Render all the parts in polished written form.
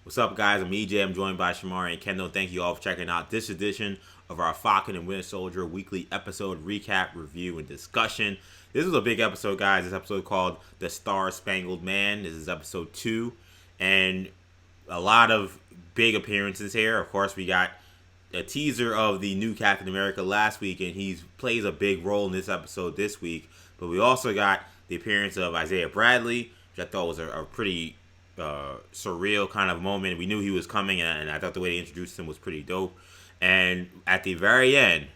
What's up, guys? I'm EJ. I'm joined by Shamari and Kendall. Thank you all for checking out this edition of our Falcon and Winter Soldier weekly episode recap, review, and discussion. This was a big episode, guys. This episode called The Star-Spangled Man. This is episode 2, and a lot of big appearances here. Of course, we got a teaser of the new Captain America last week, and he plays a big role in this episode this week. But we also got the appearance of Isaiah Bradley, which I thought was a pretty surreal kind of moment. We knew he was coming, and I thought the way they introduced him was pretty dope. And at the very end,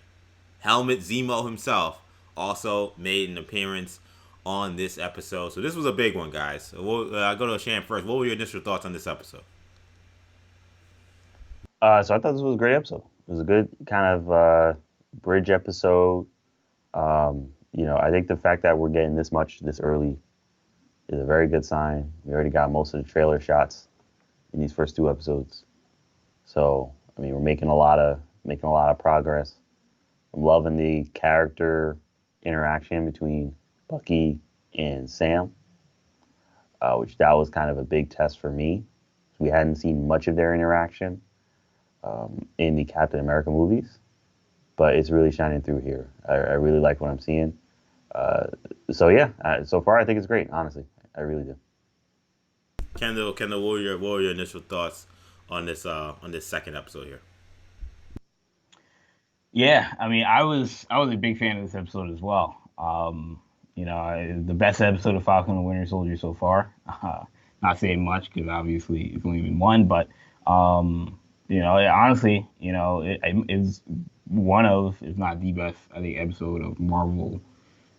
Helmut Zemo himself also made an appearance on this episode. So this was a big one, guys. So I'll go to Sham first. What were your initial thoughts on this episode? So I thought this was a great episode. It was a good kind of bridge episode. I think the fact that we're getting this much this early is a very good sign. We already got most of the trailer shots in these first 2 episodes. So, I mean, we're making a lot of progress. I'm loving the character interaction between Bucky and Sam, which that was kind of a big test for me. We hadn't seen much of their interaction in the Captain America movies, but it's really shining through here. I really like what I'm seeing. So far I think it's great, honestly. I really do. Kendall, what were your initial thoughts on this second episode here? Yeah, I mean, I was a big fan of this episode as well. The best episode of Falcon and Winter Soldier so far. Not saying much because obviously it's only been one, but honestly, it was one of, if not the best, I think, episode of Marvel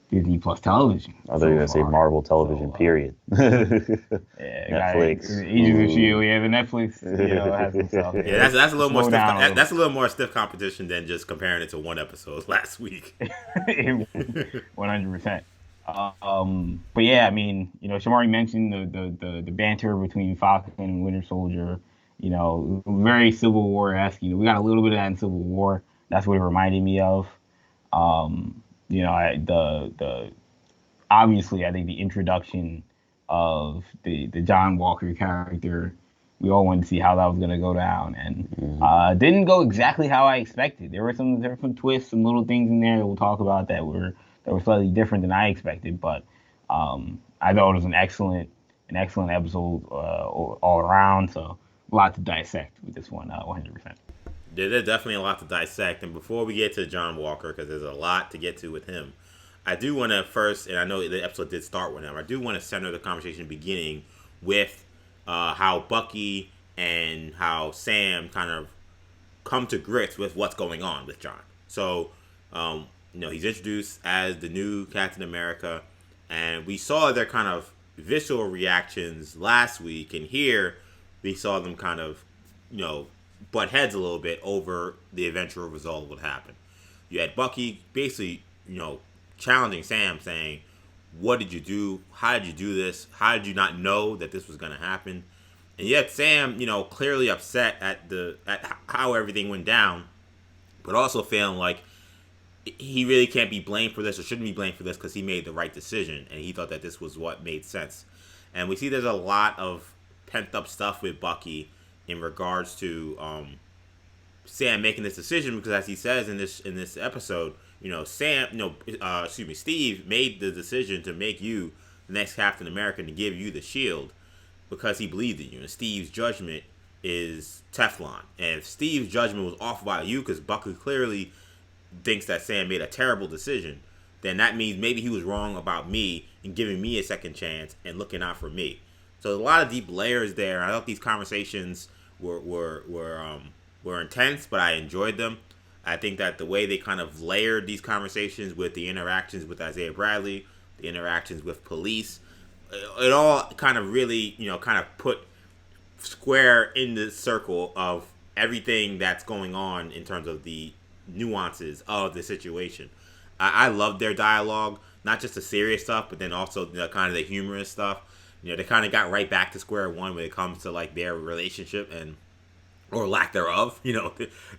Disney Plus television. I thought you were going to say Marvel television, period. Netflix. Agents of S.H.I.E.L.D., the Netflix, has some stuff. Yeah, that's a little more stiff. That's a little more stiff competition than just comparing it to one episode last week. 100%. But yeah, I mean, Shamari mentioned the banter between Falcon and Winter Soldier. Very Civil War-esque. We got a little bit of that in Civil War. That's what it reminded me of. Obviously, I think the introduction of the John Walker character, we all wanted to see how that was going to go down, and didn't go exactly how I expected. There were some twists, some little things in there that we'll talk about that were slightly different than I expected. But I thought it was an excellent episode all around. So a lot to dissect with this one, 100%. Yeah, there's definitely a lot to dissect. And before we get to John Walker, because there's a lot to get to with him, I do want to first, and I know the episode did start with him, I do want to center the conversation beginning with how Bucky and how Sam kind of come to grips with what's going on with John. So, he's introduced as the new Captain America, and we saw their kind of visceral reactions last week, and here we saw them kind of, butt heads a little bit over the eventual result of what happened. You had Bucky basically, challenging Sam, saying, "What did you do? How did you do this? How did you not know that this was going to happen?" And yet Sam, clearly upset at how everything went down, but also feeling like he really can't be blamed for this or shouldn't be blamed for this because he made the right decision and he thought that this was what made sense. And we see there's a lot of pent up stuff with Bucky in regards to Sam making this decision, because as he says in this episode, Steve made the decision to make you the next Captain America, to give you the shield because he believed in you, and Steve's judgment is Teflon. And if Steve's judgment was off by you, because Bucky clearly thinks that Sam made a terrible decision, then that means maybe he was wrong about me and giving me a second chance and looking out for me. So there's a lot of deep layers there. I thought these conversations were intense, but I enjoyed them. I think that the way they kind of layered these conversations with the interactions with Isaiah Bradley, the interactions with police, it all kind of really, kind of put square in the circle of everything that's going on in terms of the nuances of the situation. I love their dialogue, not just the serious stuff, but then also kind of the humorous stuff. They kind of got right back to square one when it comes to like their relationship or lack thereof.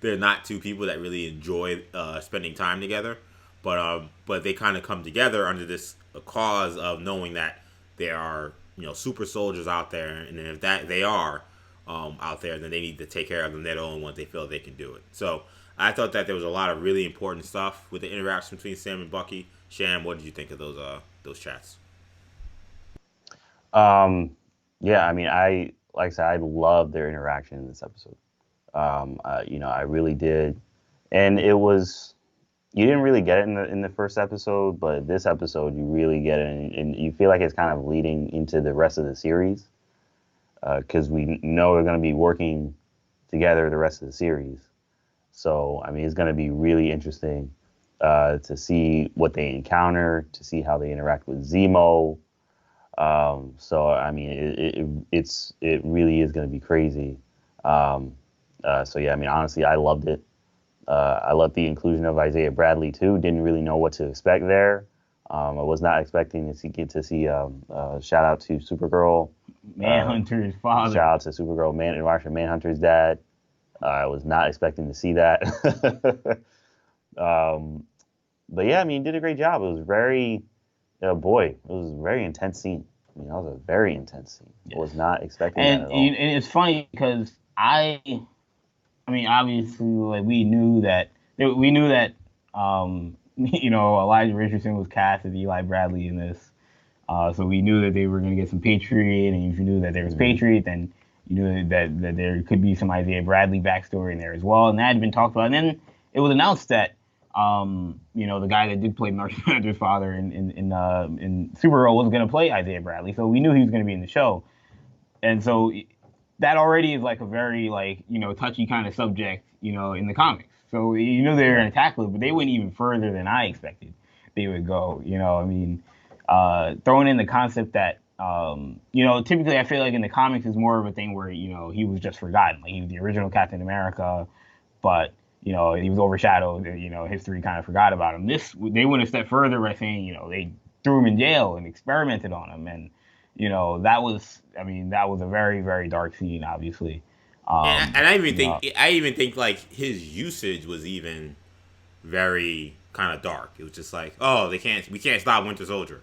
They're not two people that really enjoy spending time together, but they kind of come together under this cause of knowing that there are super soldiers out there, and if that they are out there, then they need to take care of them. They're the only ones they feel they can do it. So I thought that there was a lot of really important stuff with the interaction between Sam and Bucky. Sham, what did you think of those chats? Yeah, I mean, like I said, I loved their interaction in this episode. I really did, and it was you didn't really get it in the first episode, but this episode you really get it, and you feel like it's kind of leading into the rest of the series because we know we're going to be working together the rest of the series. So I mean, it's going to be really interesting to see what they encounter, to see how they interact with Zemo. So I mean, it really is going to be crazy. So yeah, I mean, honestly, I loved it. I loved the inclusion of Isaiah Bradley too. Didn't really know what to expect there. I was not expecting to get to see. Shout out to Supergirl, Manhunter's father. Shout out to Supergirl, Martian Manhunter's dad. I was not expecting to see that. But yeah, I mean, he did a great job. It was very, it was a very intense scene. I mean, that was a very intense scene. I was not expecting that at all. And it's funny because I mean, obviously, like we knew that Elijah Richardson was cast as Eli Bradley in this, so we knew that they were going to get some Patriot, and if you knew that there was Patriot, then you knew that there could be some Isaiah Bradley backstory in there as well, and that had been talked about. And then it was announced that the guy that did play Martian Manhunter's father in Supergirl was going to play Isaiah Bradley, so we knew he was going to be in the show, and so that already is like a very touchy kind of subject, in the comics. So they were going to tackle it, but they went even further than I expected they would go. Throwing in the concept that typically I feel like in the comics is more of a thing where he was just forgotten, like he was the original Captain America, but he was overshadowed. History kind of forgot about him. They went a step further by saying they threw him in jail and experimented on him, and that was a very, very dark scene, obviously. And I even think like his usage was even very kind of dark. It was just like, oh, we can't stop Winter Soldier.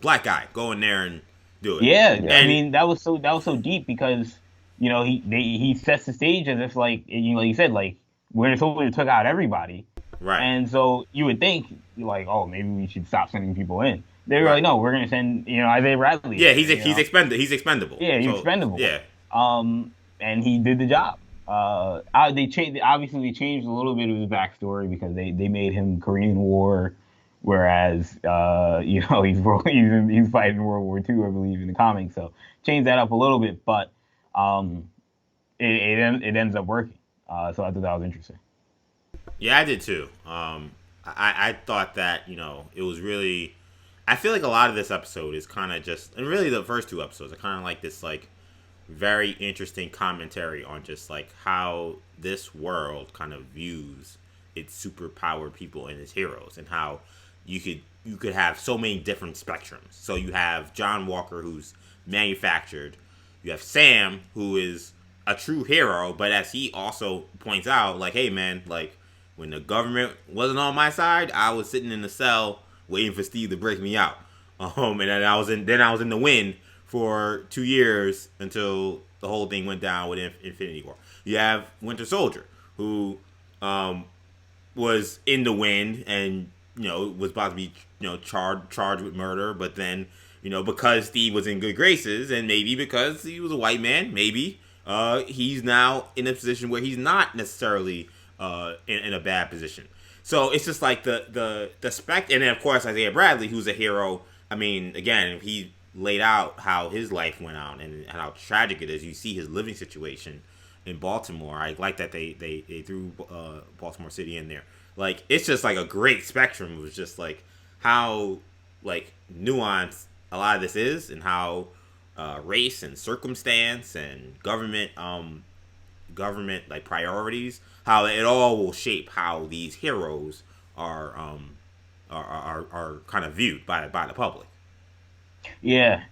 Black guy, go in there and do it. Yeah, and I mean that was so deep because he sets the stage as if like you said, like Winter Soldier took out everybody, right? And so you would think like, oh, maybe we should stop sending people in. They were like, no, we're gonna send Isaiah Bradley. Yeah, he's expendable. Yeah, he's expendable. Yeah. And he did the job. They obviously changed a little bit of his backstory because they made him Korean War, whereas he's fighting in World War II, I believe, in the comics. So changed that up a little bit, but it ends up working. So I thought that was interesting. Yeah, I did too. I thought that it was really. I feel like a lot of this episode is kind of just, and really the first two episodes are kind of like this like very interesting commentary on just like how this world kind of views its superpowered people and its heroes, and how you could have so many different spectrums. So you have John Walker, who's manufactured. You have Sam, who is a true hero, but as he also points out, like, hey man, like when the government wasn't on my side, I was sitting in the cell waiting for Steve to break me out. And then I was in the wind for 2 years until the whole thing went down with Infinity War. You have Winter Soldier, who was in the wind and was about to be charged with murder, but then because Steve was in good graces, and maybe because he was a white man, maybe he's now in a position where he's not necessarily in a bad position. So it's just like the spec, and then of course Isaiah Bradley, who's a hero. I mean, again, he laid out how his life went out and how tragic it is. You see his living situation in Baltimore. I like that they threw Baltimore City in there. Like, it's just like a great spectrum. It was just like how like nuanced a lot of this is, and how race and circumstance and government like priorities, how it all will shape how these heroes are kind of viewed by the public. Yeah,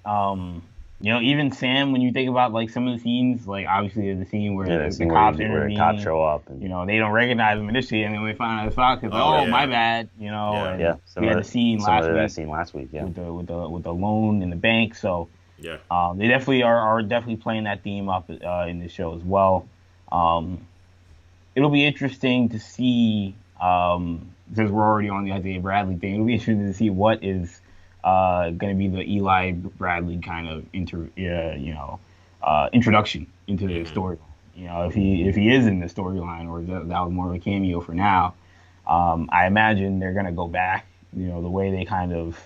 even Sam, when you think about like some of the scenes, like obviously the scene where the cops intervene, where cops show up, and they don't recognize him initially, and then we find out it's Falcon. My bad, we had the scene last week. That scene last week, yeah, with the loan in the bank. So Yeah. They definitely are definitely playing that theme up in this show as well. Um, it'll be interesting to see, since we're already on the Isaiah Bradley thing, it'll be interesting to see what is going to be the Eli Bradley kind of introduction into the Mm-hmm. story. If he is in the storyline, or that was more of a cameo for now. I imagine they're going to go back, the way they kind of,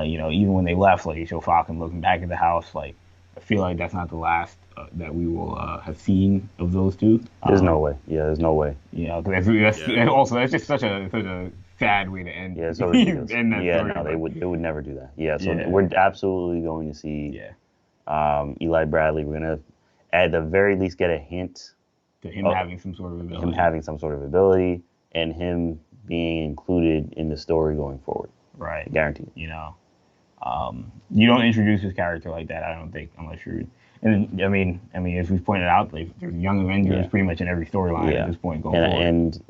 even when they left, like, they show Falcon looking back at the house, like, I feel like that's not the last that we will have seen of those two. There's no way. Yeah, there's no way. Yeah. And also, that's just such a sad way to end. Yeah, it's so ridiculous. end that Yeah, story. no, they would never do that. Yeah, so Yeah. we're absolutely going to see Yeah. Eli Bradley. We're gonna at the very least get a hint To him of having some sort of ability. him having some sort of ability and him being included in the story going forward. Right. Guaranteed. You don't introduce his character like that, I don't think, unless you're. And I mean, as we've pointed out, like, there's Young Avengers pretty much in every storyline at this point going forward. And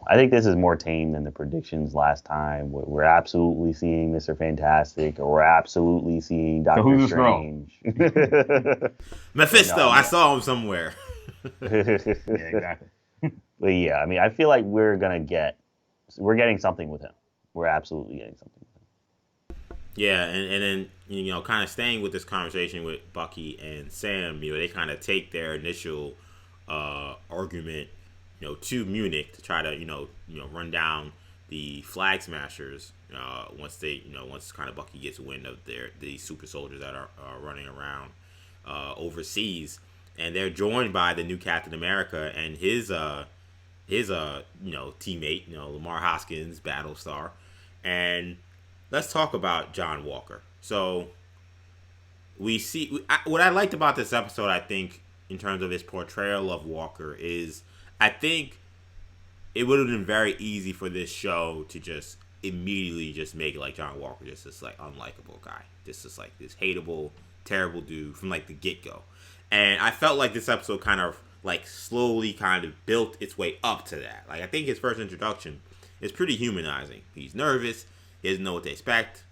I think this is more tame than the predictions last time. We're absolutely seeing Mr. Fantastic, or we're absolutely seeing Doctor who's the Strange. Mephisto, No, I saw him somewhere. Yeah, exactly. But yeah, I mean, I feel like we're getting something with him. We're absolutely getting something. Yeah, and then kind of staying with this conversation with Bucky and Sam, they kind of take their initial argument, to Munich to try to run down the Flag Smashers. Once kind of Bucky gets wind of the super soldiers that are running around overseas, and they're joined by the new Captain America and his teammate, Lamar Hoskins, Battlestar, and let's talk about John Walker. So we see what I liked about this episode. I think in terms of his portrayal of Walker is, I think it would have been very easy for this show to just immediately just make it like John Walker, just this like unlikable guy, just like this hateable, terrible dude from like the get go. And I felt like this episode kind of like slowly kind of built its way up to that. Like, I think his first introduction is pretty humanizing. He's nervous. He doesn't know what to expect.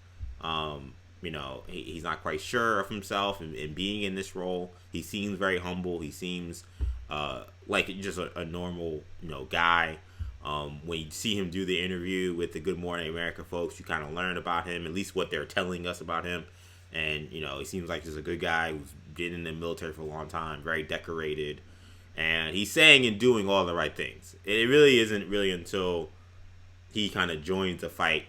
He's not quite sure of himself and being in this role. He seems very humble. He seems like just a normal, guy. When you see him do the interview with the Good Morning America folks, you kind of learn about him, at least what they're telling us about him. And, he seems like just a good guy who's been in the military for a long time, very decorated. And he's saying and doing all the right things. It really isn't really until he kind of joins the fight,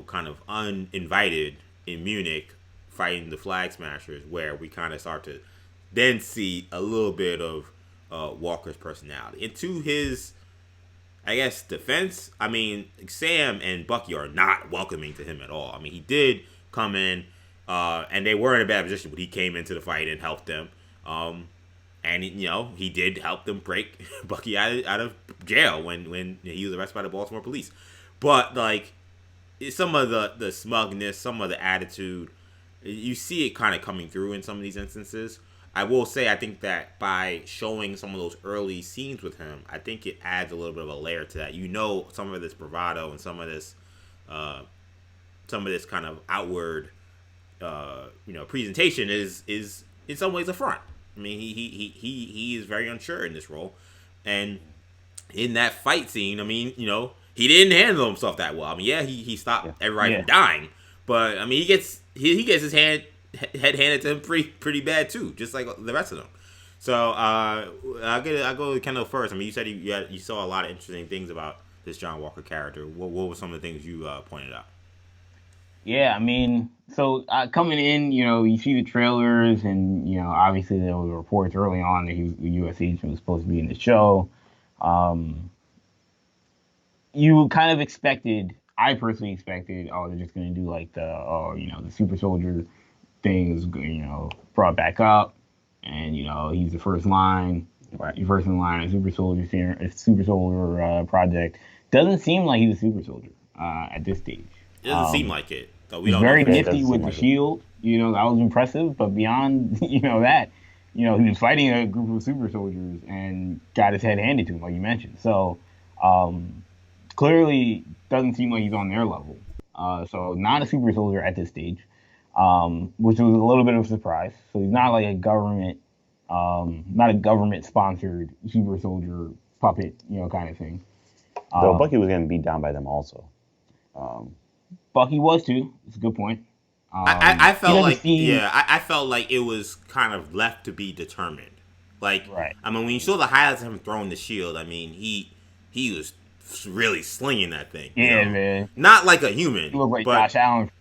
kind of uninvited in Munich, fighting the Flag Smashers, where we kind of start to then see a little bit of Walker's personality. And to his, I guess, defense, I mean, Sam and Bucky are not welcoming to him at all. I mean, he did come in, and they were in a bad position, but he came into the fight and helped them. And he did help them break Bucky out of jail when he was arrested by the Baltimore police. But like, some of the smugness, some of the attitude, you see it kind of coming through in some of these instances. I will say, I think that by showing some of those early scenes with him, I think it adds a little bit of a layer to that. Some of this bravado and some of this kind of outward, presentation is in some ways a front. I mean, he is very unsure in this role, and in that fight scene, I mean, he didn't handle himself that well. I mean, yeah, he stopped everybody from dying, but I mean, he gets his head handed to him pretty bad too, just like the rest of them. So I'll go with Kendall first. I mean, you said you saw a lot of interesting things about this John Walker character. What were some of the things you pointed out? Yeah, I mean, so coming in, you see the trailers, and obviously there were reports early on that the U.S. agent was supposed to be in the show. You kind of expected, I personally expected, they're just going to do like the super soldier thing is, brought back up, and he's the first line, right? First in line, a super soldier project. Doesn't seem like he's a super soldier at this stage. It doesn't seem like it. So he's very nifty with the shield. That was impressive. But beyond, that, he was fighting a group of super soldiers and got his head handed to him, like you mentioned. So clearly doesn't seem like he's on their level. So not a super soldier at this stage. which was a little bit of a surprise. So he's not like a government, not a government sponsored super soldier puppet, kind of thing. Though Bucky was getting beat down by them also. Bucky was too. It's a good point. I felt like seem... I felt like it was kind of left to be determined. Like, right. I mean, when you saw the highlights of him throwing the shield, I mean, he was really slinging that thing. Yeah, man. Not like a human. He looked like but, Josh Allen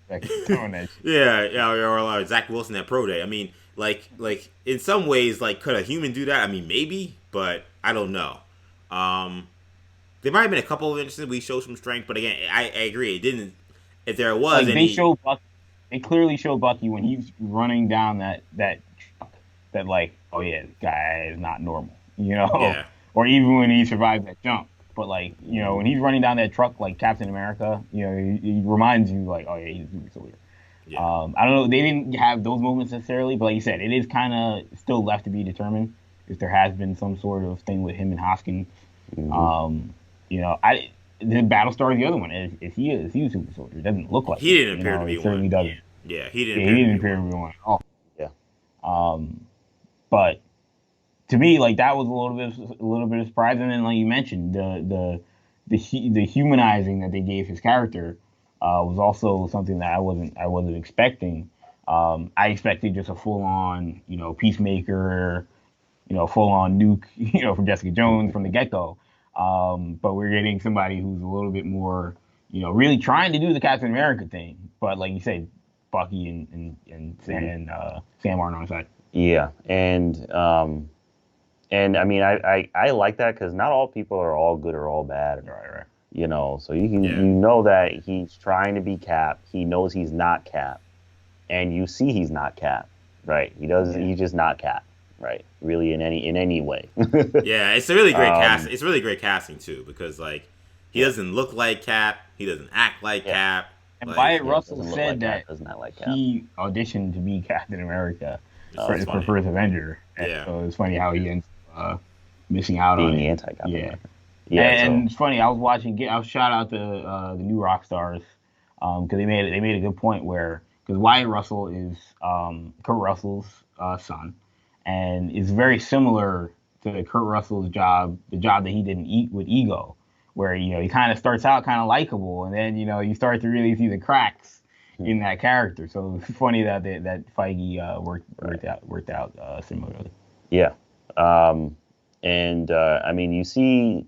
throwing that shit. Yeah, or Zach Wilson at Pro Day. I mean, like in some ways, like, could a human do that? I mean, maybe, but I don't know. There might have been a couple of instances we showed some strength, but again, I agree. It didn't. If there was, like, any... they clearly show Bucky when he's running down that truck. That, like, oh yeah, this guy is not normal, Yeah. Or even when he survives that jump. But, like, when he's running down that truck like Captain America, he reminds you, like, oh yeah, he's a super soldier. Yeah. I don't know. They didn't have those moments necessarily, but like you said, it is kind of still left to be determined if there has been some sort of thing with him and Hoskins. Mm-hmm. The Battlestar, the other one, if he is a super soldier, it doesn't look like he didn't appear to be one. Certainly doesn't. Yeah, he didn't appear to be one. Oh, yeah. But to me, like, that was a little bit of surprise, and then, like you mentioned, the humanizing that they gave his character was also something that I wasn't expecting. I expected just a full on, peacemaker, full on nuke, from Jessica Jones from the get go. But we're getting somebody who's a little bit more, really trying to do the Captain America thing. But like you said, Bucky and Sam aren't on side. Yeah, and I mean, I like that because not all people are all good or all bad. Right. So you can that he's trying to be Cap. He knows he's not Cap, and you see he's not Cap. Right? He's just not Cap. Right, really, in any way. Yeah, it's a really great cast. It's really great casting too, because like he doesn't look like Cap, he doesn't act like Cap. And Wyatt Russell said that he auditioned to be Captain America for First Avenger. And so it's funny how he ends up missing out on being anti-Captain America. Yeah, and it's funny. I was shout out to the new rock stars because they made a good point because Wyatt Russell is Kurt Russell's son. And it's very similar to Kurt Russell's job, the job that he didn't eat with Ego, where, he kind of starts out kind of likable, and then, you start to really see the cracks in that character. So it's funny that Feige worked out similarly. Yeah. I mean, you see,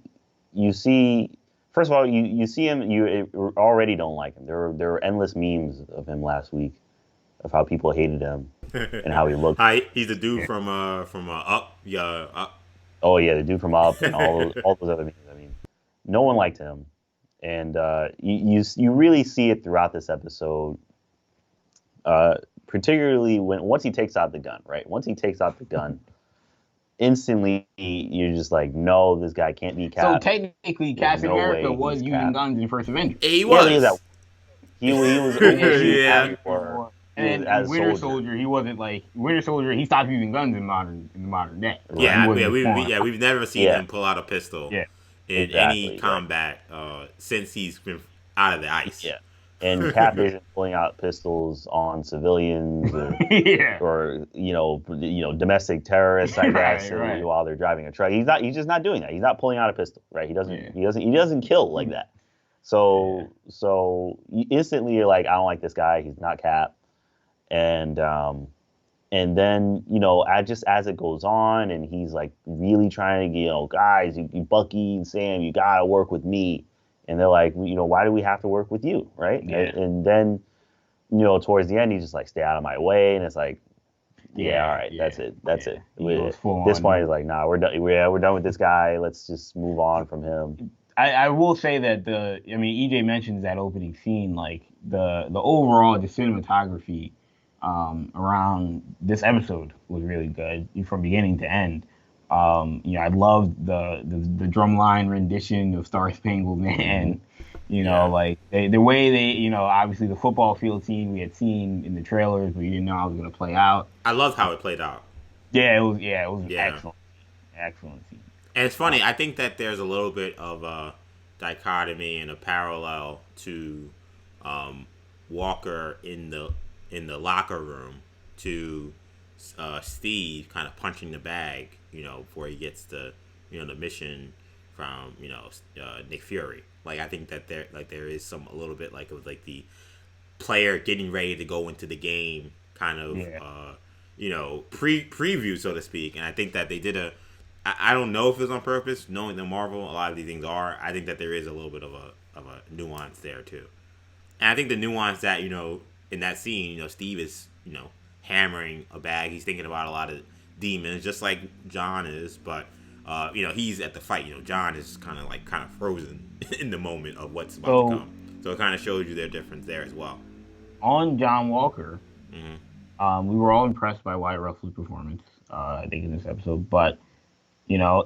first of all, you see him, you already don't like him. There were endless memes of him last week of how people hated him and how he looked. He's the dude from Up. Yeah, Up. Oh yeah, the dude from Up and all those other memes. I mean, no one liked him, and you really see it throughout this episode. Particularly once he takes out the gun, right? Once he takes out the gun, instantly you're just like, no, this guy can't be Cap. So technically, Captain America was using guns in First Avenger. He was. He was yeah. And Winter Soldier, he wasn't like Winter Soldier. He stopped using guns in the modern day. Right? We've never seen him pull out a pistol in any combat since he's been out of the ice. Yeah, and Cap isn't pulling out pistols on civilians or domestic terrorists, I guess, while they're driving a truck. He's just not doing that. He's not pulling out a pistol, right? He doesn't kill like that. So instantly you're like, I don't like this guy. He's not Cap. And then, just as it goes on and he's like really trying to, guys, you Bucky and Sam, you got to work with me. And they're like, why do we have to work with you? Right. Yeah. And then, towards the end, he's just like, stay out of my way. And it's like, all right, that's it. At this point, he's like, nah, we're done. We're done with this guy. Let's just move on from him. I will say that EJ mentions that opening scene, like the overall, the cinematography around this episode was really good from beginning to end. I loved the drumline rendition of Star-Spangled Man. Like the way they, obviously the football field scene we had seen in the trailers, but you didn't know how it was going to play out. I loved how it played out. Yeah, it was excellent scene. And it's funny. I think that there's a little bit of a dichotomy and a parallel to Walker in the in the locker room to Steve kind of punching the bag, before he gets the mission from Nick Fury. Like I think that there is a little bit like of like the player getting ready to go into the game kind of preview, so to speak. And I think that they did I don't know if it was on purpose, knowing that Marvel, a lot of these things are. I think that there is a little bit of a nuance there too. And I think the nuance that, in that scene, Steve is, hammering a bag. He's thinking about a lot of demons, just like John is. But, he's at the fight. John is kind of frozen in the moment of what's about to come. So it kind of shows you their difference there as well. On John Walker, we were all impressed by Wyatt Russell's performance, I think, in this episode. But,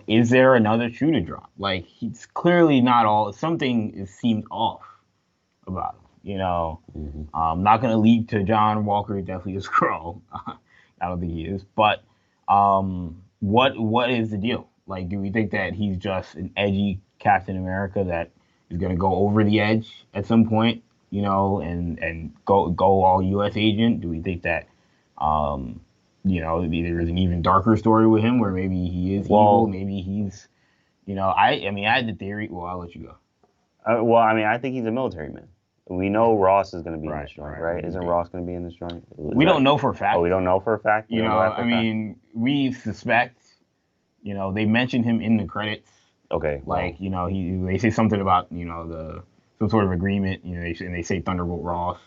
is there another shoe to drop? Like, he's clearly not all. Something seemed off about him. I'm not going to lead to John Walker definitely a Skrull. I don't think he is. But what is the deal? Like, do we think that he's just an edgy Captain America that is going to go over the edge at some point, and go all U.S. agent? Do we think that, there's an even darker story with him where maybe he is evil, maybe he's, I had the theory. Well, I'll let you go. I think he's a military man. We know Ross is going to be in this joint, right? Isn't Ross going to be in this joint? We don't know for a fact. Oh, we don't know for a fact? We suspect, they mentioned him in the credits. Okay. Like, they say something about, some sort of agreement, they say Thunderbolt Ross.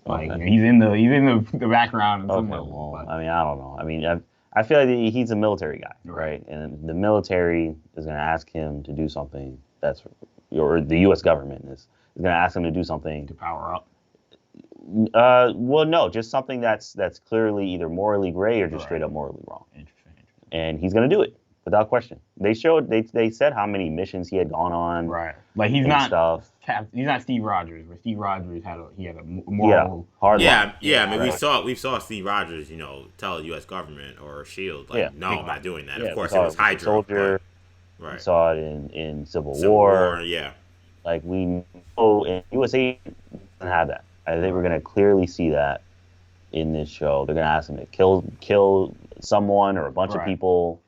Like, okay. He's in the background. Okay, well, I don't know. I feel like he's a military guy, right? And the military is going to ask him to do something or the U.S. government is going to ask him to do something to power up. Well, no, just something that's clearly either morally gray or just straight up morally wrong. Interesting. And he's going to do it without question. They said how many missions he had gone on. Right. Like he's not Steve Rogers, where Steve Rogers had a moral hard line. Yeah. I mean, we saw Steve Rogers, tell the U.S. government or SHIELD, no, I'm not doing that. Of course, it was Hydra. Soldier. Right. We saw it in Civil War. Yeah. Like we know, in USA doesn't have that. I think we're gonna clearly see that in this show. They're gonna ask him to kill someone or a bunch of people,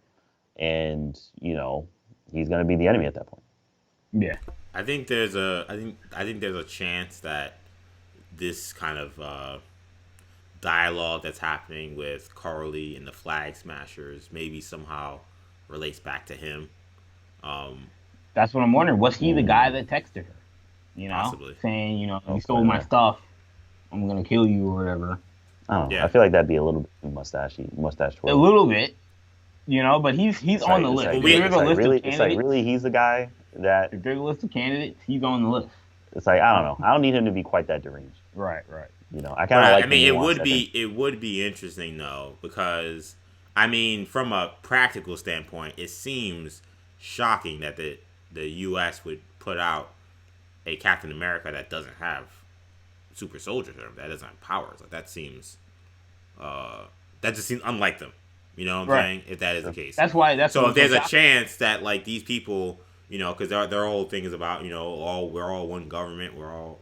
and he's gonna be the enemy at that point. Yeah. I think there's a chance that this kind of dialogue that's happening with Carly and the Flag Smashers maybe somehow relates back to him. That's what I'm wondering. Was he the guy that texted her? Possibly. Saying, you stole my stuff, I'm gonna kill you or whatever. I don't know. Yeah. I feel like that'd be a little bit mustache twirl. A little bit, but he's on the list. It's like really he's the guy that. If there's a list of candidates, he's on the list. It's like I don't know. I don't need him to be quite that deranged. Right. I kind of like. I mean, it would be interesting though, because from a practical standpoint, it seems shocking that the U.S. would put out a Captain America that doesn't have super soldiers or that doesn't have powers. Like that seems, that just seems unlike them. You know what I'm saying? If that is the case, so if there's a chance that like these people, because their whole thing is about we're all one government, we're all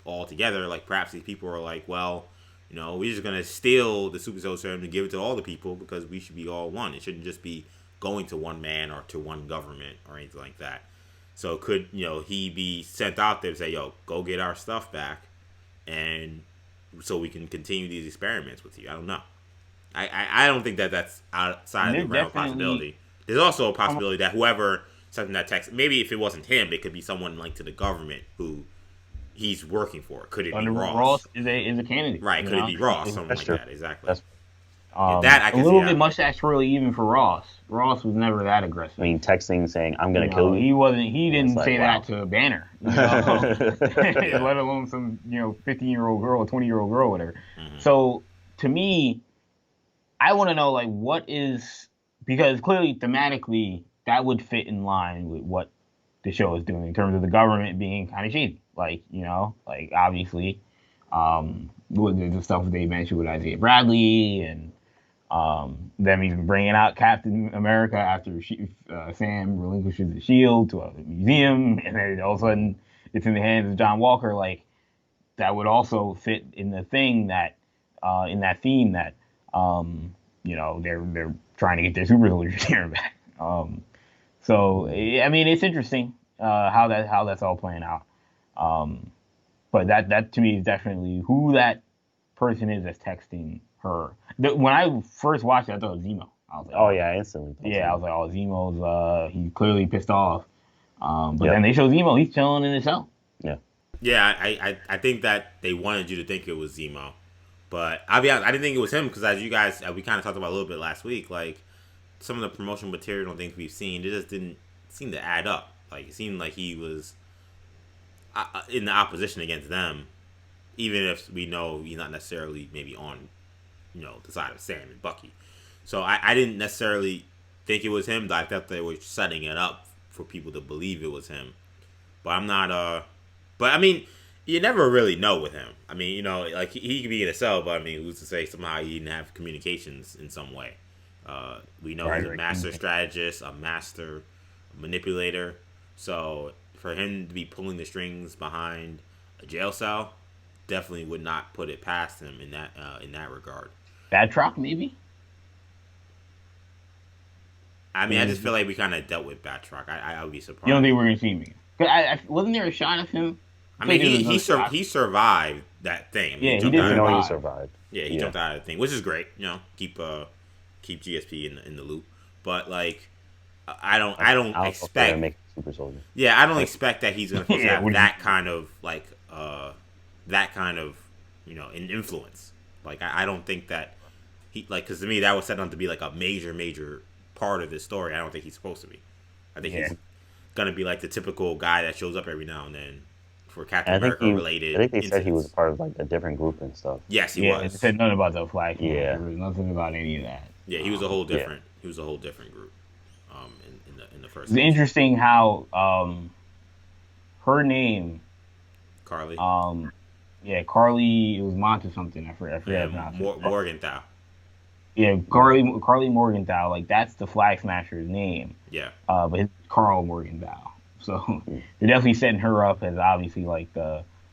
all together. Like perhaps these people are like, well, we're just gonna steal the super soldier serum and give it to all the people because we should be all one. It shouldn't just be going to one man or to one government or anything like that. So could he be sent out there to say, yo, go get our stuff back, and so we can continue these experiments with you? I don't know. I don't think that's outside of the realm of possibility. There's also a possibility that whoever sent that text, maybe if it wasn't him, it could be someone linked to the government who he's working for. Could it be Ross? Ross is a candidate. Right. Could it be Ross? Something like that. Exactly. That I can a little bit mustache twirly even for Ross. Ross was never that aggressive. I mean, texting saying "I'm gonna kill you." He didn't say that to Banner. Let alone some 15-year-old girl, 20-year-old girl, whatever. Mm-hmm. So to me, I want to know like what is, because clearly thematically that would fit in line with what the show is doing in terms of the government being kind of shady. Like obviously, the stuff they mentioned with Isaiah Bradley and. Them even bringing out Captain America after Sam relinquishes the shield to a museum, and then all of a sudden it's in the hands of John Walker. Like that would also fit in the thing that in that theme that they're trying to get their super soldier serum back. So I mean, it's interesting how that's all playing out. But that to me is definitely who that person is that's texting her. When I first watched it, I thought it was Zemo. I was like, oh yeah, instantly. Yeah, I was like, oh, Zemo's he's clearly pissed off. But then they show Zemo, he's chilling in his cell. Yeah. Yeah, I think that they wanted you to think it was Zemo. But I'll be honest, I didn't think it was him because as you guys, we kind of talked about a little bit last week, like some of the promotional material and things we've seen, it just didn't seem to add up. Like it seemed like he was in the opposition against them, even if we know he's not necessarily maybe on, the side of Sam and Bucky. So I didn't necessarily think it was him, but I thought they were setting it up for people to believe it was him. But I'm not, but I mean, you never really know with him. I mean, like he could be in a cell, but I mean, who's to say somehow he didn't have communications in some way? We know he's a master strategist, a master manipulator. So for him to be pulling the strings behind a jail cell, definitely would not put it past him in that regard. Batroc, maybe. I mean, I just feel like we kind of dealt with Batroc. I would be surprised. You don't think we're gonna see him again? Wasn't there a shot of him? I mean, he survived that thing. I mean, he did. He survived. Yeah, he jumped out of the thing, which is great. Keep GSP in the loop. But like, I don't expect make super soldier. Yeah, I don't expect that he's gonna have that kind of an influence. Like, I don't think that because to me that was set on to be like a major part of this story. I don't think he's supposed to be. I think he's gonna be like the typical guy that shows up every now and then for Captain America related. I think they said he was part of like a different group and stuff. Yes, he was. They said nothing about the flag. Yeah, there was nothing about any of that. Yeah, he was a whole different. He was a whole different group. In the first. It's interesting how her name, Carly. Carly. It was Monta something. I forget. Morgenthau. Yeah, Carly Morgenthau. Like that's the Flag Smasher's name. Yeah. But it's Carl Morgenthau. So they're definitely setting her up as obviously like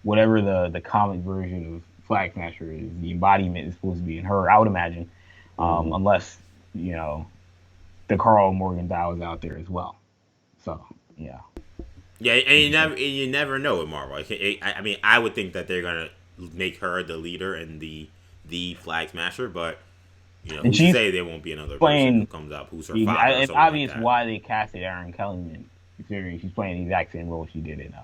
whatever the comic version of Flag Smasher is. The embodiment is supposed to be in her. I would imagine, unless the Carl Morgenthau is out there as well. So yeah. Yeah, and you never know with Marvel. I mean, I would think that they're gonna make her the leader and the Flag Smasher, but who say there won't be another person who comes up who's her father. It's obvious why they casted Erin Kellyman, considering she's playing the exact same role she did in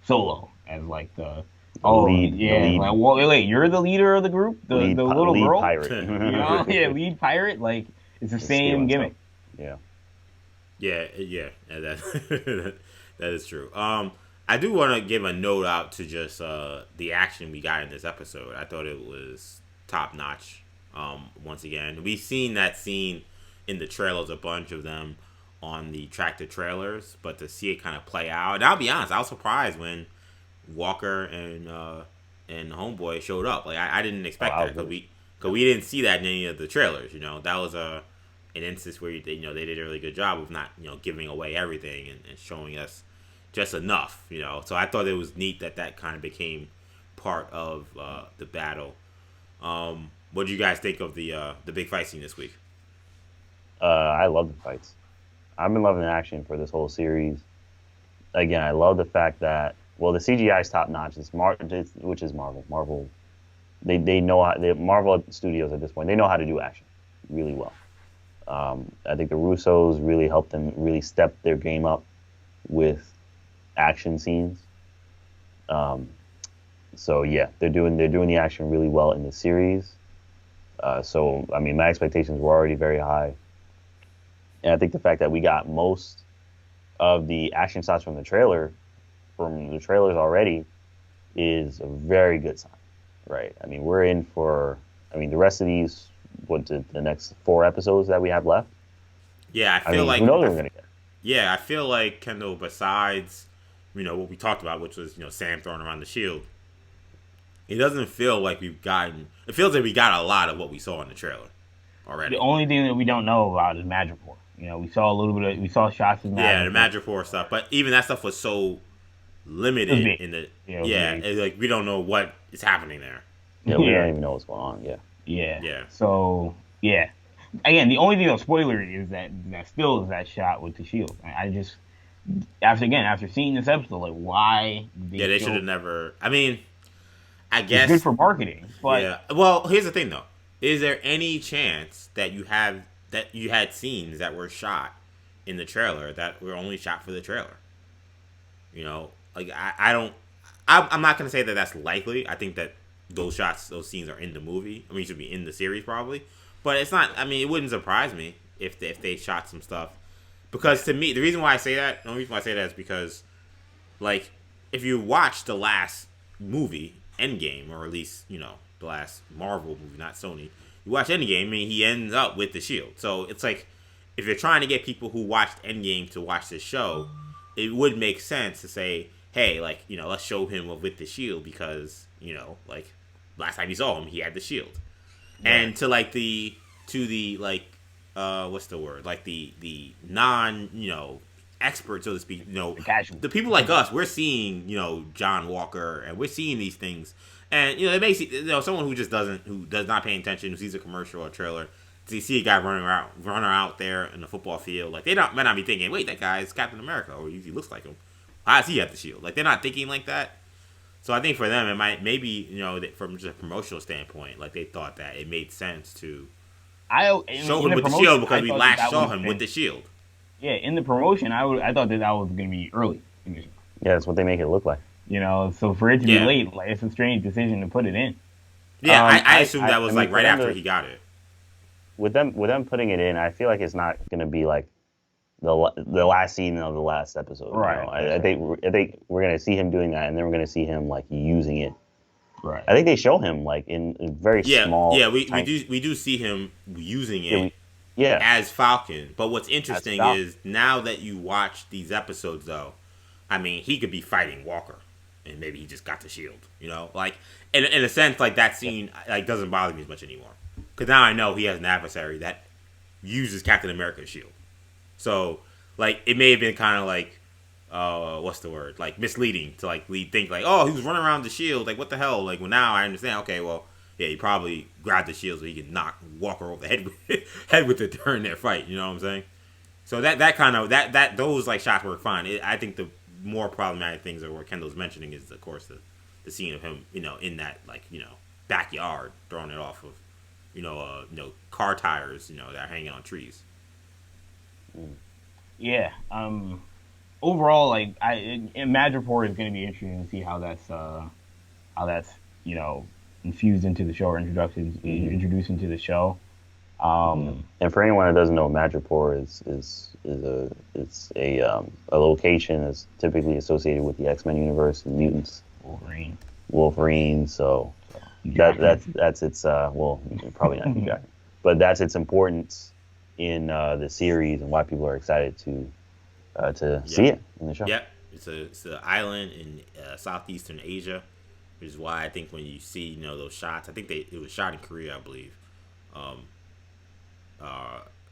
Solo as like the lead. Like, well, wait, you're the leader of the group, the little lead girl, pirate. Lead pirate. Like it's the same gimmick. Yeah. That is true. I do want to give a note out to just the action we got in this episode. I thought it was top notch. Once again, we've seen that scene in the trailers, a bunch of them on the tractor trailers, but to see it kind of play out, and I'll be honest, I was surprised when Walker and Homeboy showed up. Like I didn't expect that because we didn't see that in any of the trailers. That was an instance where they did a really good job of not giving away everything and showing us just enough. So I thought it was neat that kind of became part of the battle. What do you guys think of the big fight scene this week? I love the fights. I've been loving the action for this whole series. Again, I love the fact that the CGI is top notch. Which is Marvel. Marvel, they know how. Marvel Studios at this point, they know how to do action really well. I think the Russos really helped them really step their game up with action scenes. So yeah, they're doing the action really well in the series. So I mean, my expectations were already very high, and I think the fact that we got most of the action shots from the trailers already is a very good sign, right? I mean, we're in for the rest of these the next 4 episodes that we have left. Yeah, I feel like who knows what we're gonna get. Yeah, I feel like Kendall, besides what we talked about, which was Sam throwing around the shield. It doesn't feel like we've gotten. It feels like we got a lot of what we saw in the trailer already. The only thing that we don't know about is Madripoor. We saw a little bit of. We saw shots of Madripoor. Yeah, the Madripoor stuff, but even that stuff was so limited in the. Like we don't know what is happening there. Yeah, we don't even know what's going on. Yeah. Yeah. Yeah. So yeah. Again, the only thing that's spoilery is that still is that shot with the shield. I just after seeing this episode, like why Yeah, they they should show have never. I mean, I it's good guess. for marketing, but Yeah. Well, here's the thing though. Is there any chance that you had scenes that were shot in the trailer that were only shot for the trailer? You know, like I don't. I'm not gonna say that that's likely. I think that those scenes are in the movie. I mean, it should be in the series probably, but it's not. I mean, it wouldn't surprise me if they shot some stuff because to me, the reason why I say that, the only reason why I say that is because like if you watch the last movie, Endgame, or at least the last Marvel movie, not Sony, you watch Endgame and he ends up with the shield. So it's like if you're trying to get people who watched Endgame to watch this show, it would make sense to say, hey, like let's show him with the shield because like last time you saw him, he had the shield, and to like the like what's the word, like the non expert, so to speak, the people like us, we're seeing John Walker and we're seeing these things, and it makes someone who does not pay attention, who sees a commercial or a trailer, to see a guy running out there in the football field, like might not be thinking, wait, that guy is Captain America, or he looks like him. How does he have the shield? Like they're not thinking like that. So I think for them, it might maybe from just a promotional standpoint, like they thought that it made sense to show him with the shield because we last saw him with the shield. Yeah, in the promotion, I thought that was going to be early. Yeah, that's what they make it look like. So for it to be late, like it's a strange decision to put it in. Yeah, I assumed that was like right after he got it. With them putting it in, I feel like it's not going to be like the last scene of the last episode. Right. I think we're going to see him doing that, and then we're going to see him like using it. Right. I think they show him like in very small. Yeah, we do see him using it. As Falcon. But what's interesting is now that you watch these episodes, though, I mean, he could be fighting Walker, and maybe he just got the shield. Like in a sense, like that scene like doesn't bother me as much anymore because now I know he has an adversary that uses Captain America's shield. So like it may have been kind of like what's the word, like misleading to like we think like, oh, he was running around the shield, like what the hell, like well now I understand. Okay, well. Yeah, he probably grabbed the shield so he could knock Walker over the head with it during their fight. You know what I'm saying? So that kind of those like shots were fine. I think the more problematic things are what Kendall's mentioning is of course the scene of him in that like backyard throwing it off of car tires that are hanging on trees. Yeah. Overall, like Madripoor is going to be interesting to see how that's infused into the show or introduced into the show. And for anyone that doesn't know, Madripoor is a location that's typically associated with the X-Men universe and mutants. Wolverine. So that's its well, probably not you guys, but that's its importance in the series and why people are excited to see it in the show. Yep, it's an island in southeastern Asia. Which is why I think when you see those shots, I think it was shot in Korea, I believe. I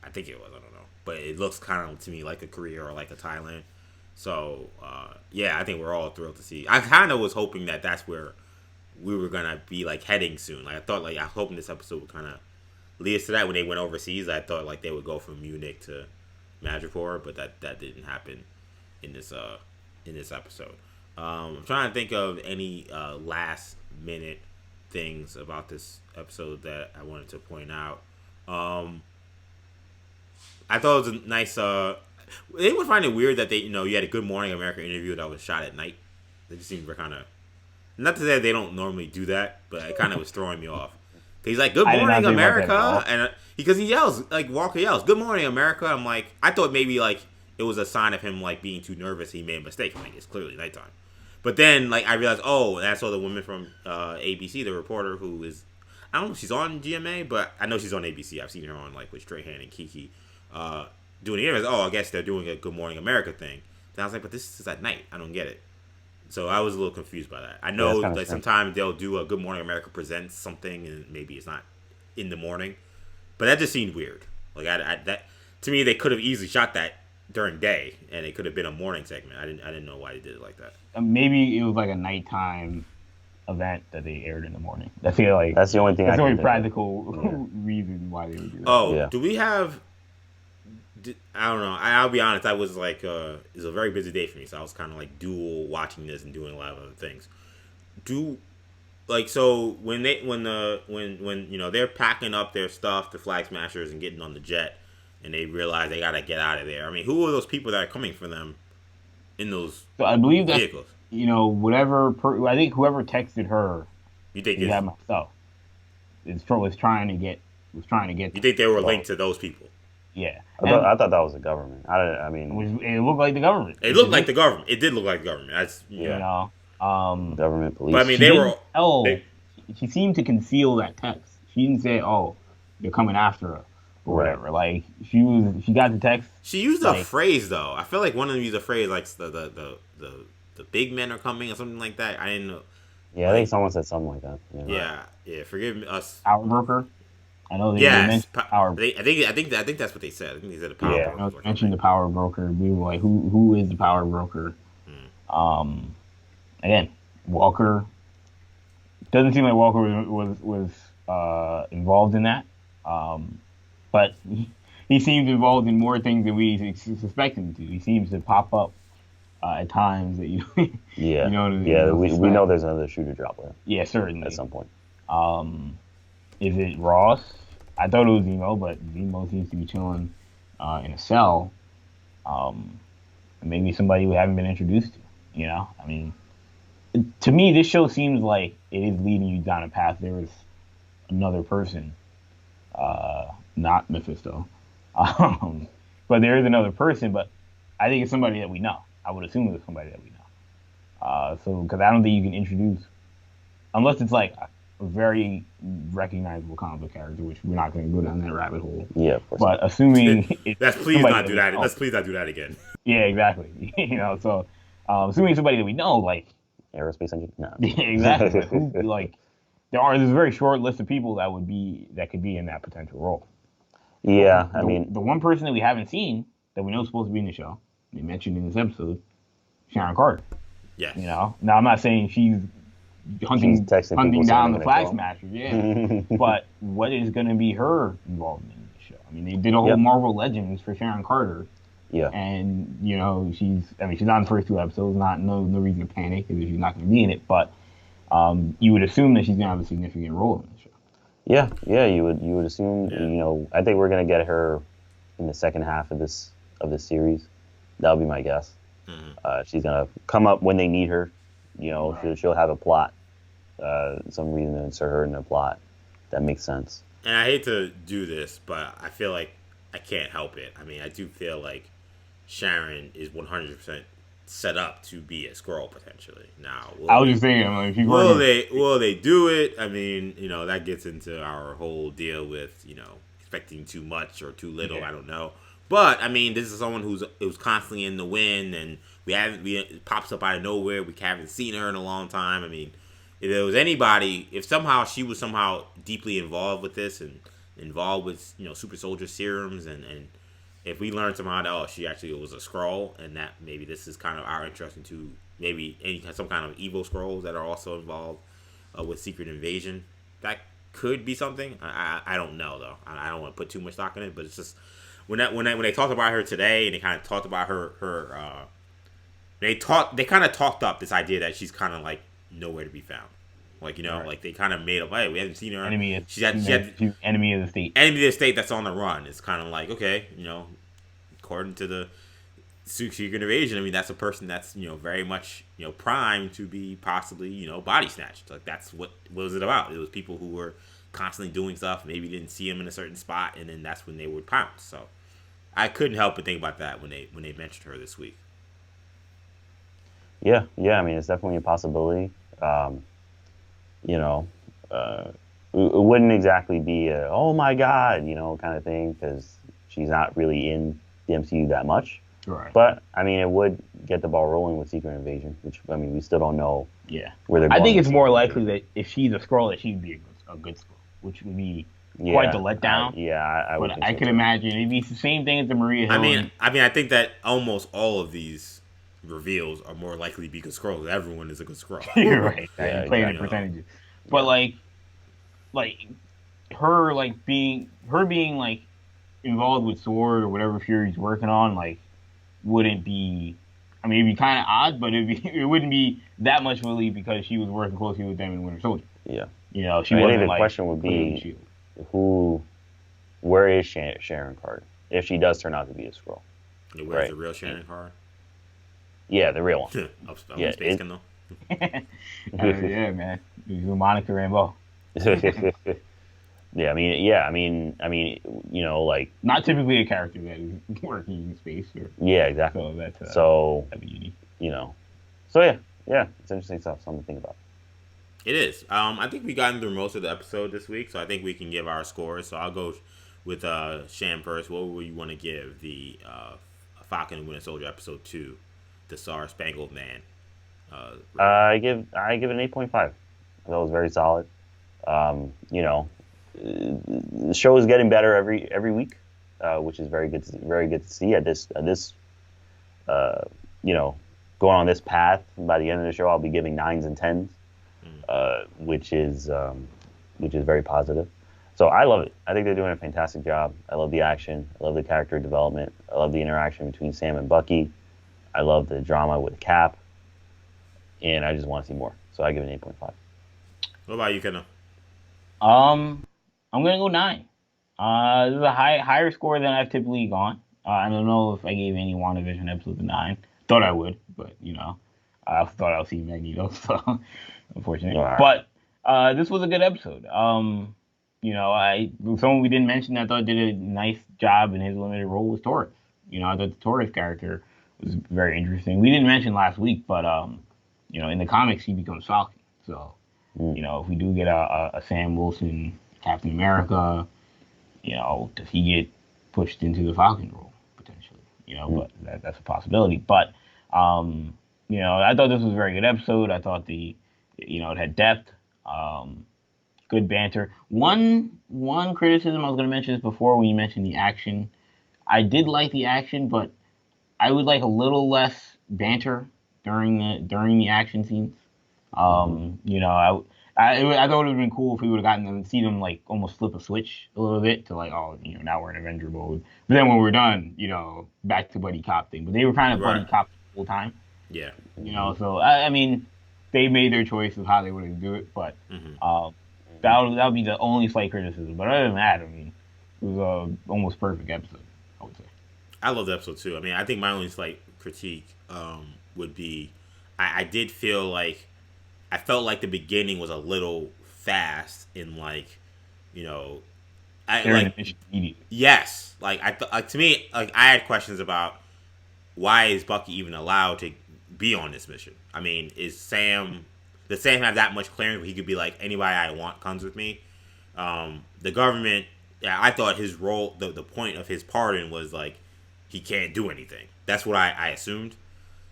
think it was, I don't know, but it looks kind of to me like a Korea or like a Thailand. So yeah, I think we're all thrilled to see. I kind of was hoping that that's where we were gonna be like heading soon. Like I thought, like I was hoping this episode would kind of lead us to that when they went overseas. I thought like they would go from Munich to Madripoor, but that didn't happen in this episode. I'm trying to think of any last minute things about this episode that I wanted to point out. I thought it was a nice. They would find it weird that you had a Good Morning America interview that was shot at night. They just seemed kind of, not to say they don't normally do that, but it kind of was throwing me off. He's like, "Good morning, America," and because he yells like Walker yells, "Good morning, America." I'm like, I thought maybe like it was a sign of him like being too nervous. He made a mistake. I'm like, it's clearly nighttime. But then, like, I realized, and I saw the woman from ABC, the reporter who is, I don't know if she's on GMA, but I know she's on ABC. I've seen her on, like, with Strahan and Kiki doing the interviews. I guess they're doing a Good Morning America thing. And I was like, but this is at night. I don't get it. So I was a little confused by that. I know, like, sometimes they'll do a Good Morning America presents something, and maybe it's not in the morning. But that just seemed weird. Like, that to me, they could have easily shot that during day, and it could have been a morning segment. I didn't know why they did it like that. Maybe it was like a nighttime event that they aired in the morning. That's the only That's the only thing. That's the I only can practical think of. reason why they would do that. Oh, Yeah. do we have? I don't know. I'll be honest. I was like, it was a very busy day for me, so I was kind of like dual watching this and doing a lot of other things. So when they're packing up their stuff, the Flag Smashers, and getting on the jet, and they realize they gotta get out of there. I mean, who are those people that are coming for them in those So I believe that's vehicles? I think whoever texted her, You think you have my stuff. Was trying to get. you think they were linked to those people? Yeah, I thought that was the government. I mean, it looked like the government. It looked like the government. It did look like the government. government police. But I mean, they were. She seemed to conceal that text. She didn't say, "Oh, they're coming after her," or whatever. Like she got the text. She used a phrase though. I feel like one of them used a phrase like the big men are coming or something like that. I didn't know. Yeah, I think someone said something like that. Yeah. Forgive us. Power broker. I know they mentioned power. I think that's what they said. I think they said the power broker. Yeah, they mentioned the power broker. We were like, who is the power broker? Again, Walker. Doesn't seem like Walker was involved in that. But he seems involved in more things than we suspect him to. He seems to pop up at times that you. Yeah. We know there's another shooter droplet. Yeah, certainly at some point. Is it Ross? I thought it was Zemo, but Zemo seems to be chilling in a cell. Maybe somebody we haven't been introduced to. I mean, to me, this show seems like it is leading you down a path. There is another person, not Mephisto, but there is another person. But I think it's somebody that we know. I would assume it's somebody that we know. Because I don't think you can introduce, unless it's like a very recognizable comic book character, which we're not going to go down that rabbit hole. Yeah, of course. But assuming let's please not do that. Let's please not do that again. Yeah, exactly. So assuming somebody that we know, like aerospace engineer. No. Exactly. There's a very short list of people that could be in that potential role. Yeah, the one person that we haven't seen that we know is supposed to be in the show, they mentioned in this episode, Sharon Carter. Yes. Now I'm not saying she's hunting down the Flag Smashers, yeah. But what is going to be her involvement in the show? I mean, they did a whole Marvel Legends for Sharon Carter. Yeah. And she's on the first 2 episodes. No reason to panic because she's not going to be in it. But you would assume that she's going to have a significant role in the show. Yeah. You would assume. Yeah. I think we're going to get her in the second half of this series. That would be my guess. Mm-hmm. She's going to come up when they need her. She'll have a plot, some reason to insert her in a plot. That makes sense. And I hate to do this, but I feel like I can't help it. I mean, I do feel like Sharon is 100% set up to be a Skrull potentially. Now, I was just thinking, like, will they do it? I mean, that gets into our whole deal with expecting too much or too little. Yeah. I don't know, but I mean, this is someone who's constantly in the wind, and it pops up out of nowhere. We haven't seen her in a long time. I mean, if there was anybody, if somehow she was somehow deeply involved with this and involved with super soldier serums, and if we learned somehow that she actually was a Skrull, and that maybe this is kind of our interest into maybe some kind of evil Skrulls that are also involved with Secret Invasion, that could be something. I don't know though. I don't want to put too much stock in it, but it's just when they talked about her today, and they kind of talked about her they kind of talked up this idea that she's kind of like nowhere to be found. Like, right. Like they kind of made up, hey, we haven't seen her. She's enemy of the state. Enemy of the state that's on the run. It's kind of like, okay, according to the Secret Invasion, I mean, that's a person that's, very much, primed to be possibly, body snatched. Like, that's what was it about. It was people who were constantly doing stuff, maybe didn't see them in a certain spot, and then that's when they would pounce. So I couldn't help but think about that when they mentioned her this week. Yeah. I mean, it's definitely a possibility. It wouldn't exactly be a, oh my God, kind of thing, because she's not really in the MCU that much. Right. But, I mean, it would get the ball rolling with Secret Invasion, which, I mean, we still don't know where they're going. I think it's more likely that if she's a Skrull, that she'd be a good Skrull, which would be quite the letdown. I would think I could imagine it'd be the same thing as the Maria Hill. I mean, I think that almost all of these reveals are more likely to be good Skrulls. Everyone is a good Skrull. You're right. Yeah, You play exactly. in percentages, but like her being like involved with Sword or whatever Fury's working on, like wouldn't be. I mean, it'd be kind of odd, but it wouldn't be that much relief because she was working closely with them in Winter Soldier. Yeah. You know, she I wasn't think the like question would be, where is Sharon Carter if she does turn out to be a Skrull? Yeah, where's the real Shannon Carter? Yeah, the real one. Up Yeah, Space Kendall. Yeah, man. Monica Rambeau. Yeah, I mean, you know, like Not typically a character that is working in space. yeah, exactly. That'd be unique. You know, so yeah, it's interesting stuff. Something to think about. It is. I think we gotten through most of the episode this week, so I think we can give our scores. So I'll go with Sham first. What would you want to give the Falcon and Winter Soldier episode 2, the Star-Spangled Man? I give it an 8.5. That was very solid. You know, the show is getting better every week, which is very good to see. At this you know, going on this path. By the end of the show, I'll be giving 9s and 10s, which is very positive. So I love it. I think they're doing a fantastic job. I love the action. I love the character development. I love the interaction between Sam and Bucky. I love the drama with Cap. And I just want to see more. So I give it an 8.5. What about you, Kendall? I'm gonna go 9. This is a higher score than I've typically gone. I don't know if I gave any WandaVision episodes a 9. Thought I would, but you know, I also thought I would see Magneto, so unfortunate. Right. But this was a good episode. You know, someone we didn't mention that I thought did a nice job in his limited role was Taurus. You know, I thought the Taurus character was very interesting. We didn't mention last week, but you know, in the comics he becomes Falcon. So, you know, if we do get a Sam Wilson Captain America, you know, does he get pushed into the Falcon role potentially? You know, but that's a possibility. But you know, I thought this was a very good episode. I thought you know, it had depth. Good banter. One criticism I was going to mention this before when you mentioned the action. I did like the action, but I would like a little less banter during the action scenes. You know, I thought it would have been cool if we would have gotten to see them like almost flip a switch a little bit to like, oh, you know, now we're in Avenger mode. But then when we're done, you know, back to buddy cop thing. But they were kind of buddy cop the whole time. Yeah. You know, so I mean, they made their choice of how they wanted to do it, but that would be the only slight criticism. But other than that, I mean, it was a almost perfect episode, I would say. I love the episode too. I mean, I think my only slight critique would be I did feel like I felt like the beginning was a little fast in like, you know, yes, like to me, like I had questions about why is Bucky even allowed to be on this mission? I mean, does Sam have that much clearance where he could be like, anybody I want comes with me? The government, yeah, I thought his role, the point of his pardon was like he can't do anything. That's what I assumed.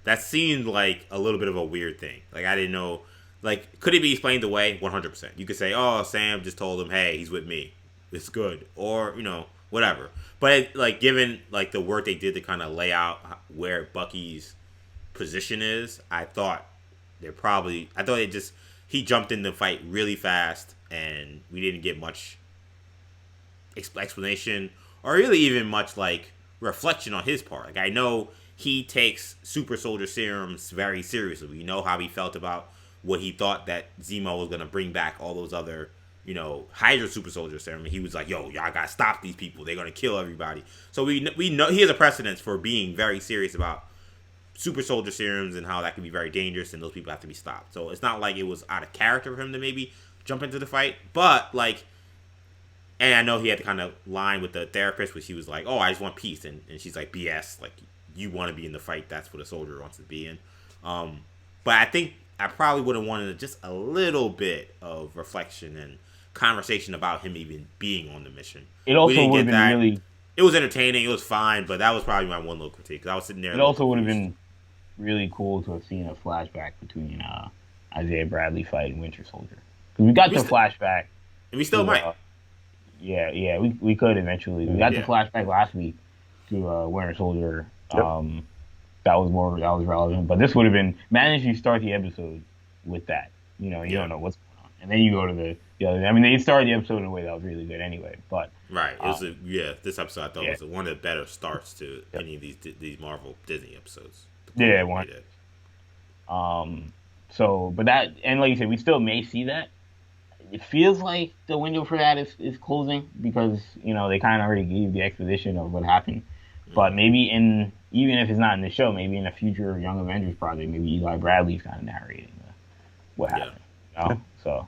That seemed like a little bit of a weird thing. Like I didn't know, like could it be explained away? 100%. You could say, oh, Sam just told him, hey, he's with me. It's good, or you know, whatever. But like given like the work they did to kind of lay out where Bucky's position is, I thought he jumped in the fight really fast and we didn't get much explanation or really even much like reflection on his part. Like I know he takes super soldier serums very seriously. We know how he felt about what he thought that Zemo was going to bring back all those other, you know, Hydra super soldier serum. And he was like, yo, y'all got to stop these people. They're going to kill everybody. So we know he has a precedence for being very serious about super soldier serums and how that can be very dangerous and those people have to be stopped. So it's not like it was out of character for him to maybe jump into the fight. But like, and I know he had to kind of line with the therapist where she was like, oh, I just want peace. And she's like, BS. Like, you want to be in the fight. That's what a soldier wants to be in. But I think I probably would have wanted just a little bit of reflection and conversation about him even being on the mission. It also would have been really... It was entertaining. It was fine. But that was probably my one little critique. Because I was sitting there... It also would have been really cool to have seen a flashback between Isaiah Bradley fighting Winter Soldier. Because we got the flashback. And we still might. Yeah, we could eventually. We got the flashback last week to Winter Soldier that was relevant. But this would have been managed. You start the episode with that. You know, you Yeah. don't know what's going on, and then you go to the other. I mean, they started the episode in a way that was really good anyway. But Right. It was this episode I thought yeah, was one of the better starts to Yep. any of these Marvel Disney episodes. yeah, one. So, but that, and like you said, we still may see that. It feels like the window for that is closing because they kind of already gave the exposition of what happened. But maybe even if it's not in the show, maybe in a future Young Avengers project, maybe Eli Bradley's kind of narrating what happened. Yeah. So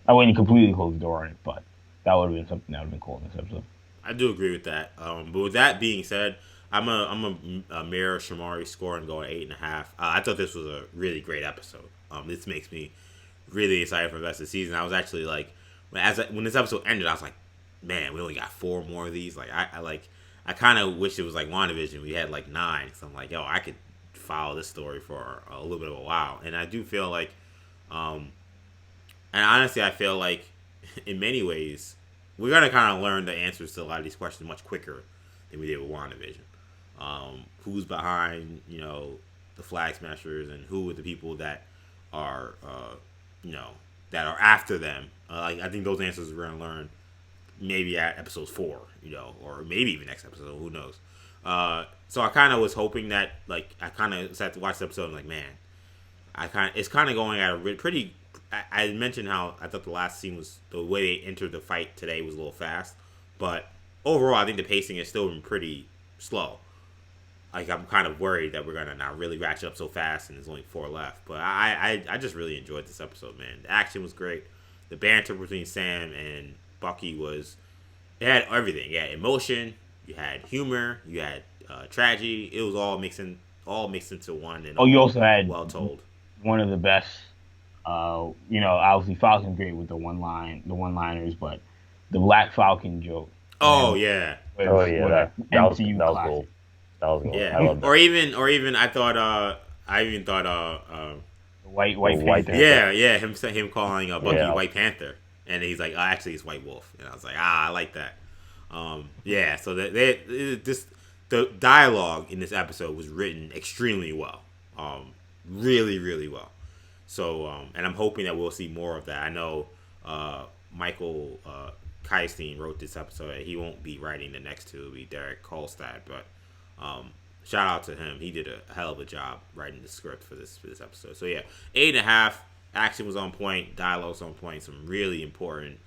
I wouldn't completely close the door on it, but that would have been something that would have been cool in this episode. I do agree with that. But with that being said, I'm a mirror Shamari score and going 8.5. I thought this was a really great episode. This makes me really excited for the rest of the season. I was actually like, when this episode ended, I was like, man, we only got 4 more of these. Like I kind of wish it was like WandaVision. We had like 9. So I'm like, yo, I could follow this story for a little bit of a while. And I do feel like, and honestly, I feel like in many ways, we're gonna kind of learn the answers to a lot of these questions much quicker than we did with WandaVision. Who's behind, the Flag Smashers, and who are the people that are, that are after them? I think those answers we're gonna learn maybe at episode 4, or maybe even next episode. Who knows? So I kind of was hoping that, like, I kind of sat to watch the episode and like, man, it's kind of going at a pretty. I mentioned how I thought the last scene was the way they entered the fight today was a little fast, but overall I think the pacing has still been pretty slow. Like, I'm kind of worried that we're gonna not really ratchet up so fast and there's only 4 left. But I just really enjoyed this episode, man. The action was great. The banter between Sam and Bucky it had everything. You had emotion, you had humor, you had tragedy. It was all mixed into one. And you also had well told. One of the best. Obviously Falcon's great with the one-liners, but the Black Falcon joke. Oh yeah. That was cool. That was cool. Yeah. I love that. Or even I thought The white Panther. yeah, him calling Bucky White Panther, and he's like, actually it's White Wolf, and I was like, I like that. Yeah, so the dialogue in this episode was written extremely well, really really well. So and I'm hoping that we'll see more of that. I know Michael Keistein wrote this episode. He won't be writing the next 2. It'll be Derek Kolstad, but shout out to him. He did a hell of a job writing the script for this episode. So yeah, 8.5. Action was on point. Dialogue was on point. Some really important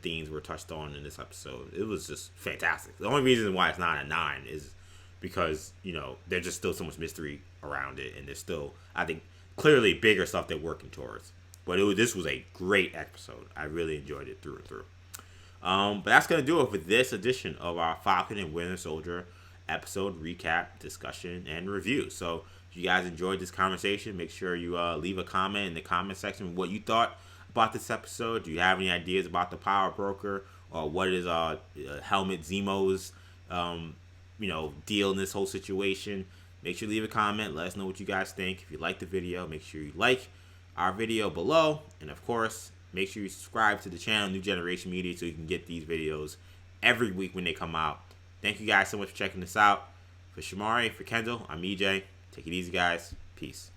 themes were touched on in this episode. It was just fantastic. The only reason why it's not a 9 is because there's just still so much mystery around it, and there's still, I think, clearly bigger stuff they're working towards. But this was a great episode. I really enjoyed it through and through. But that's going to do it for this edition of our Falcon and Winter Soldier episode recap, discussion, and review. So if you guys enjoyed this conversation, make sure you leave a comment in the comment section what you thought about this episode. Do you have any ideas about the Power Broker, or what is Helmet Zemo's deal in this whole situation? Make sure you leave a comment. Let us know what you guys think. If you like the video, make sure you like our video below. And of course, make sure you subscribe to the channel, New Generation Media, so you can get these videos every week when they come out. Thank you guys so much for checking this out. For Shamari, for Kendall, I'm EJ. Take it easy, guys. Peace.